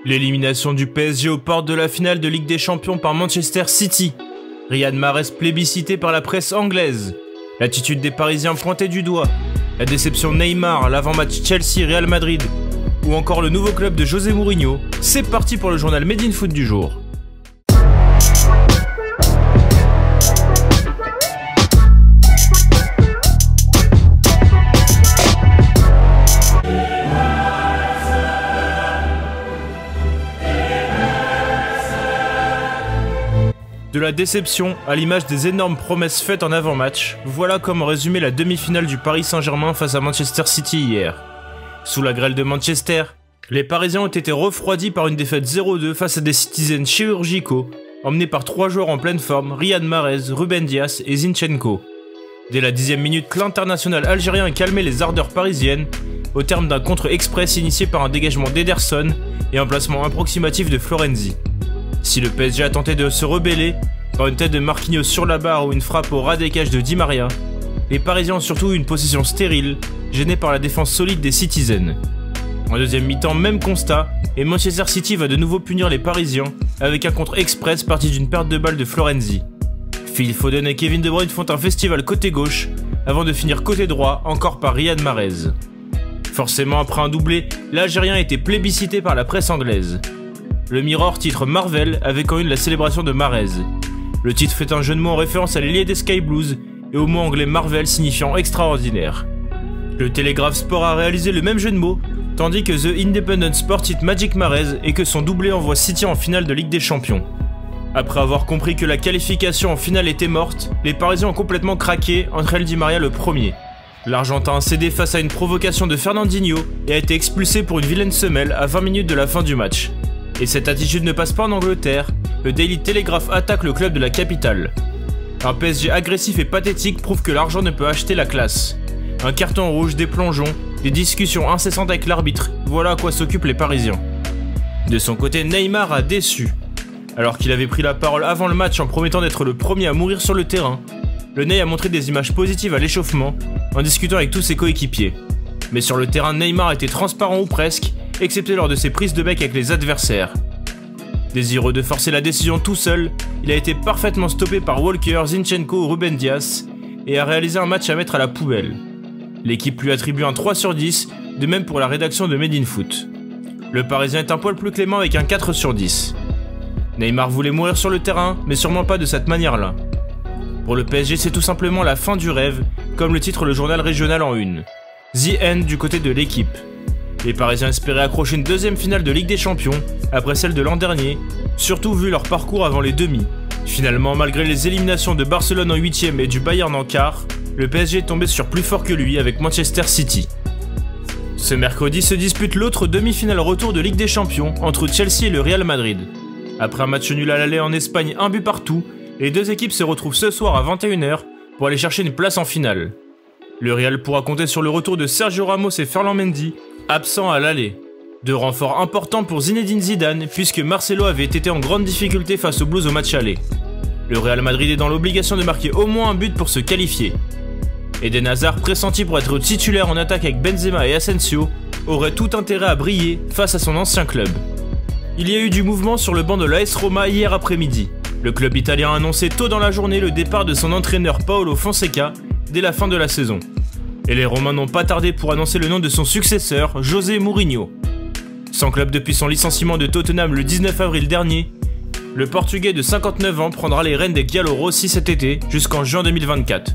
L'élimination du PSG aux portes de la finale de Ligue des Champions par Manchester City. Riyad Mahrez plébiscité par la presse anglaise. L'attitude des Parisiens pointée du doigt. La déception Neymar, l'avant-match Chelsea-Real Madrid. Ou encore le nouveau club de José Mourinho. C'est parti pour le journal Made in Foot du jour. De la déception à l'image des énormes promesses faites en avant-match, voilà comment résumer la demi-finale du Paris Saint-Germain face à Manchester City hier. Sous la grêle de Manchester, les Parisiens ont été refroidis par une défaite 0-2 face à des Citizens chirurgicaux, emmenés par 3 joueurs en pleine forme, Riyad Mahrez, Ruben Dias et Zinchenko. Dès la 10e minute, l'international algérien a calmé les ardeurs parisiennes, au terme d'un contre express initié par un dégagement d'Ederson et un placement approximatif de Florenzi. Si le PSG a tenté de se rebeller, par une tête de Marquinhos sur la barre ou une frappe au ras des cages de Di Maria, les Parisiens ont surtout eu une possession stérile, gênée par la défense solide des Citizens. En deuxième mi-temps, même constat, et Manchester City va de nouveau punir les Parisiens, avec un contre express parti d'une perte de balle de Florenzi. Phil Foden et Kevin De Bruyne font un festival côté gauche, avant de finir côté droit, encore par Riyad Mahrez. Forcément, après un doublé, l'Algérien a été plébiscité par la presse anglaise. Le Mirror titre Marvel avec en une la célébration de Mahrez. Le titre fait un jeu de mots en référence à l'ailier des Sky Blues et au mot anglais Marvel signifiant extraordinaire. Le Telegraph Sport a réalisé le même jeu de mots, tandis que The Independent Sport cite Magic Mahrez et que son doublé envoie City en finale de Ligue des Champions. Après avoir compris que la qualification en finale était morte, les Parisiens ont complètement craqué entre El Di Maria le premier. L'Argentin a cédé face à une provocation de Fernandinho et a été expulsé pour une vilaine semelle à 20 minutes de la fin du match. Et cette attitude ne passe pas en Angleterre, le Daily Telegraph attaque le club de la capitale. Un PSG agressif et pathétique prouve que l'argent ne peut acheter la classe. Un carton rouge, des plongeons, des discussions incessantes avec l'arbitre, voilà à quoi s'occupent les Parisiens. De son côté, Neymar a déçu. Alors qu'il avait pris la parole avant le match en promettant d'être le premier à mourir sur le terrain, le Ney a montré des images positives à l'échauffement en discutant avec tous ses coéquipiers. Mais sur le terrain, Neymar était transparent ou presque, excepté lors de ses prises de bec avec les adversaires. Désireux de forcer la décision tout seul, il a été parfaitement stoppé par Walker, Zinchenko ou Ruben Dias et a réalisé un match à mettre à la poubelle. L'équipe lui attribue un 3 sur 10, de même pour la rédaction de Made in Foot. Le Parisien est un poil plus clément avec un 4 sur 10. Neymar voulait mourir sur le terrain, mais sûrement pas de cette manière-là. Pour le PSG, c'est tout simplement la fin du rêve, comme le titre le journal régional en une. The End du côté de l'équipe. Les Parisiens espéraient accrocher une deuxième finale de Ligue des Champions, après celle de l'an dernier, surtout vu leur parcours avant les demi. Finalement, malgré les éliminations de Barcelone en 8e et du Bayern en quart, le PSG est tombé sur plus fort que lui avec Manchester City. Ce mercredi se dispute l'autre demi-finale retour de Ligue des Champions entre Chelsea et le Real Madrid. Après un match nul à l'aller en Espagne, un but partout, les deux équipes se retrouvent ce soir à 21h pour aller chercher une place en finale. Le Real pourra compter sur le retour de Sergio Ramos et Ferland Mendy, absents à l'aller. Deux renforts importants pour Zinedine Zidane puisque Marcelo avait été en grande difficulté face aux Blues au match aller. Le Real Madrid est dans l'obligation de marquer au moins un but pour se qualifier. Eden Hazard, pressenti pour être titulaire en attaque avec Benzema et Asensio, aurait tout intérêt à briller face à son ancien club. Il y a eu du mouvement sur le banc de l'AS Roma hier après-midi. Le club italien a annoncé tôt dans la journée le départ de son entraîneur Paolo Fonseca dès la fin de la saison. Et les Romains n'ont pas tardé pour annoncer le nom de son successeur, José Mourinho. Sans club depuis son licenciement de Tottenham le 19 avril dernier, le Portugais de 59 ans prendra les rênes des Giallorossi cet été jusqu'en juin 2024.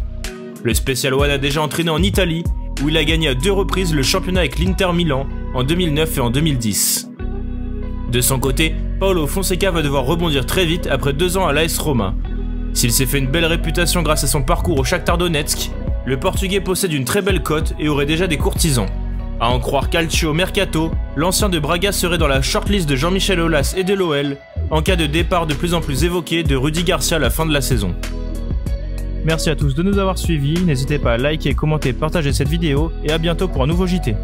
Le Special One a déjà entraîné en Italie, où il a gagné à 2 reprises le championnat avec l'Inter Milan en 2009 et en 2010. De son côté, Paolo Fonseca va devoir rebondir très vite après 2 ans à l'AS Roma. S'il s'est fait une belle réputation grâce à son parcours au Shakhtar Donetsk, le Portugais possède une très belle cote et aurait déjà des courtisans. À en croire Calcio Mercato, l'ancien de Braga serait dans la shortlist de Jean-Michel Aulas et de l'OL, en cas de départ de plus en plus évoqué de Rudy Garcia à la fin de la saison. Merci à tous de nous avoir suivis, n'hésitez pas à liker, commenter, partager cette vidéo et à bientôt pour un nouveau JT.